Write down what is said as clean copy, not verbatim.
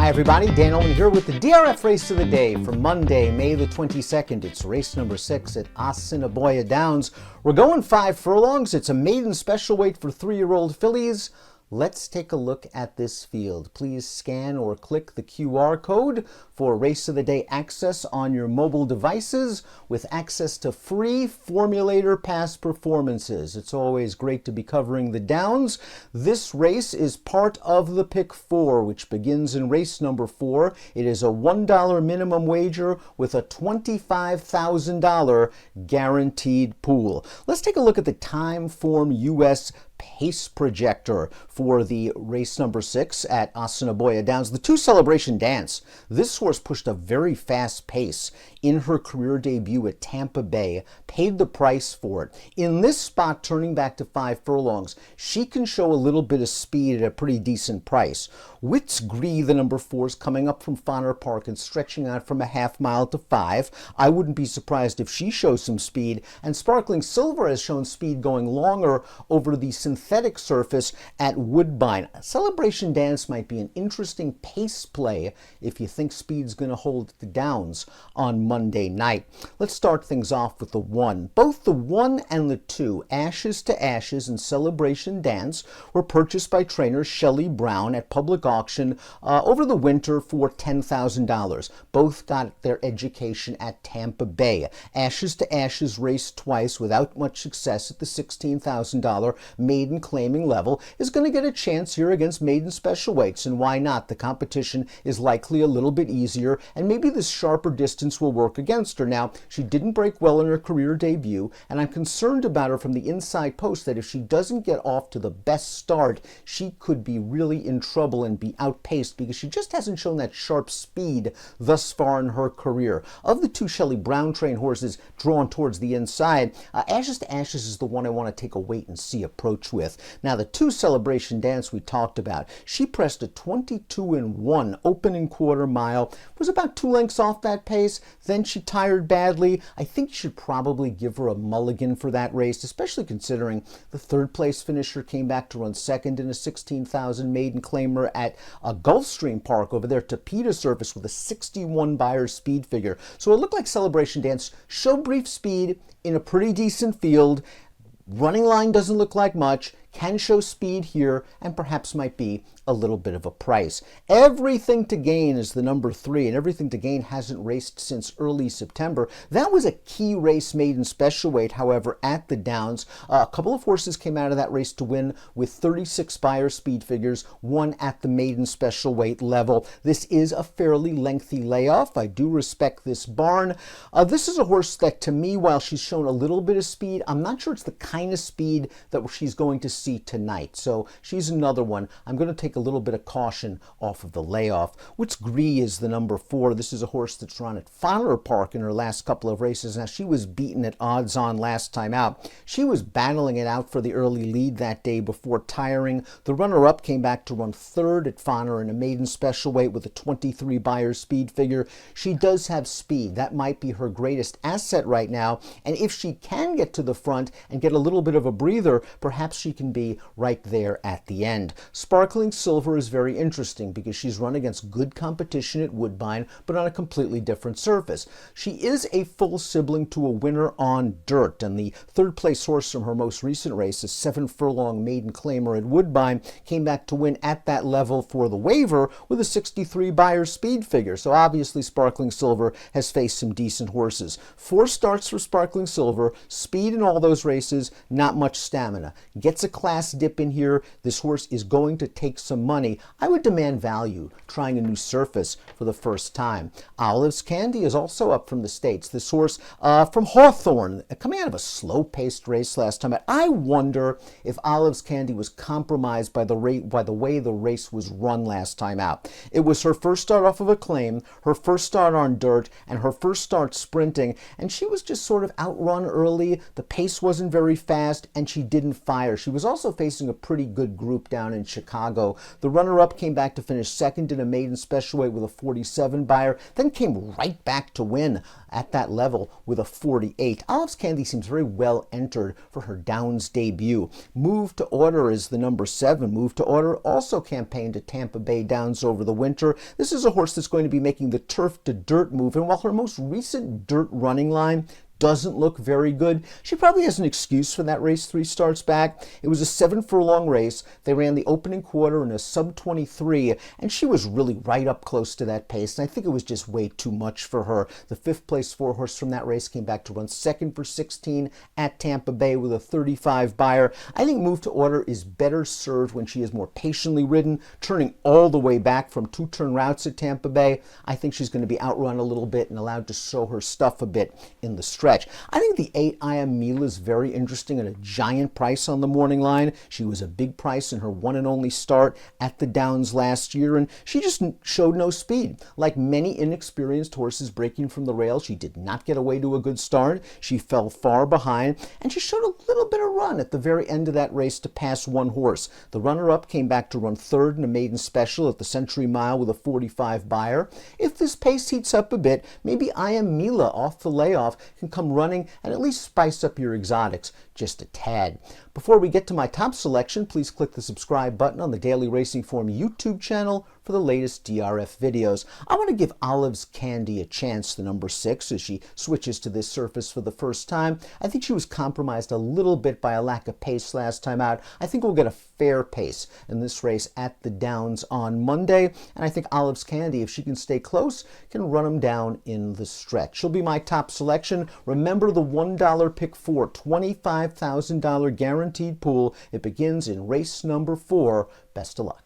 Hi everybody, Dan Illman here with the DRF race of the day for Monday, May the 22nd. It's race number 6 at Assiniboia Downs. We're going 5 furlongs. It's a maiden special weight for 3-year-old fillies. Let's take a look at this field. Please scan or click the QR code for Race of the Day access on your mobile devices with access to free Formulator Pass performances. It's always great to be covering the Downs. This race is part of the Pick 4, which begins in race number 4. It is a $1 minimum wager with a $25,000 guaranteed pool. Let's take a look at the Timeform US pace projector for the race number 6 at Assiniboia Downs. The 2 Celebration Dance. This horse pushed a very fast pace in her career debut at Tampa Bay, paid the price for it. In this spot, turning back to 5 furlongs, she can show a little bit of speed at a pretty decent price. Wits Gree, the number 4, is coming up from Fonner Park and stretching out from a half mile to 5. I wouldn't be surprised if she shows some speed. And Sparkling Silver has shown speed going longer over the synthetic surface at Woodbine. Celebration Dance might be an interesting pace play if you think speed's going to hold at the Downs on Monday night. Let's start things off with the 1. Both the 1 and the 2, Ashes to Ashes and Celebration Dance, were purchased by trainer Shelley Brown at public auction over the winter for $10,000. Both got their education at Tampa Bay. Ashes to Ashes raced twice without much success at the $16,000 maiden claiming level, is going to get a chance here against maiden special weights, and why not? The competition is likely a little bit easier, and maybe this sharper distance will work against her. Now, she didn't break well in her career debut, and I'm concerned about her from the inside post that if she doesn't get off to the best start, she could be really in trouble and be outpaced because she just hasn't shown that sharp speed thus far in her career. Of the 2 Shelley Brown trained horses drawn towards the inside, Ashes to Ashes is the one I want to take a wait and see approach with. Now, the 2 Celebration Dance we talked about, she pressed a 22-1 opening quarter mile, was about 2 lengths off that pace, then she tired badly. I think you should probably give her a mulligan for that race, especially considering the 3rd place finisher came back to run 2nd in a 16,000 maiden claimer at Gulfstream Park over there, Tapeta surface with a 61 Beyer speed figure. So it looked like Celebration Dance showed brief speed in a pretty decent field. Running line doesn't look like much, can show speed here, and perhaps might be a little bit of a price. Everything to Gain is the number 3, and Everything to Gain hasn't raced since early September. That was a key race maiden special weight, however, at the Downs. A couple of horses came out of that race to win with 36 Beyer speed figures, one at the maiden special weight level. This is a fairly lengthy layoff. I do respect this barn. This is a horse that, to me, while she's shown a little bit of speed, I'm not sure it's the kind of speed that she's going to see tonight. So she's another one. I'm going to take a little bit of caution off of the layoff. Wits Gree is the number 4. This is a horse that's run at Fonner Park in her last couple of races. Now, she was beaten at odds on last time out. She was battling it out for the early lead that day before tiring. The runner-up came back to run 3rd at Fonner in a maiden special weight with a 23 Beyer speed figure. She does have speed. That might be her greatest asset right now. And if she can get to the front and get a little bit of a breather, perhaps she can be right there at the end. Sparkling Silver is very interesting because she's run against good competition at Woodbine, but on a completely different surface. She is a full sibling to a winner on dirt, and the 3rd place horse from her most recent race, a 7 furlong maiden claimer at Woodbine, came back to win at that level for the waiver with a 63 Beyer speed figure. So obviously Sparkling Silver has faced some decent horses. 4 starts for Sparkling Silver, speed in all those races, not much stamina. Gets a class dip in here. This horse is going to take some money. I would demand value trying a new surface for the first time. Olive's Candy is also up from the States. This horse from Hawthorne, coming out of a slow-paced race last time. I wonder if Olive's Candy was compromised by the way the race was run last time out. It was her first start off of a claim, her first start on dirt, and her first start sprinting, and she was just sort of outrun early. The pace wasn't very fast, and she didn't fire. She was was also facing a pretty good group down in Chicago. The runner-up came back to finish second in a maiden special weight with a 47 buyer, then came right back to win at that level with a 48. Olive's Candy seems very well entered for her Downs debut. Move to Order is the number 7. Move to Order also campaigned at Tampa Bay Downs over the winter. This is a horse that's going to be making the turf to dirt move, and while her most recent dirt running line doesn't look very good, she probably has an excuse for that race 3 starts back. It was a 7-furlong race. They ran the opening quarter in a sub-23, and she was really right up close to that pace, and I think it was just way too much for her. The 5th place 4-horse from that race came back to run second for 16 at Tampa Bay with a 35 buyer. I think Move to Order is better served when she is more patiently ridden, turning all the way back from 2-turn routes at Tampa Bay. I think she's going to be outrun a little bit and allowed to show her stuff a bit in the stretch. I think the 8 I Am Mila is very interesting at a giant price on the morning line. She was a big price in her one and only start at the Downs last year, and she just showed no speed. Like many inexperienced horses breaking from the rail, she did not get away to a good start. She fell far behind, and she showed a little bit of run at the very end of that race to pass one horse. The runner-up came back to run third in a maiden special at the Century Mile with a 45 buyer. If this pace heats up a bit, maybe I Am Mila off the layoff can come running and at least spice up your exotics just a tad. Before we get to my top selection, please click the subscribe button on the Daily Racing Form YouTube channel for the latest DRF videos. I want to give Olive's Candy a chance, the number 6, as she switches to this surface for the first time. I think she was compromised a little bit by a lack of pace last time out. I think we'll get a fair pace in this race at the Downs on Monday, and I think Olive's Candy, if she can stay close, can run them down in the stretch. She'll be my top selection. Remember the $1 pick 4, $25,000 guaranteed pool. It begins in race number 4. Best of luck.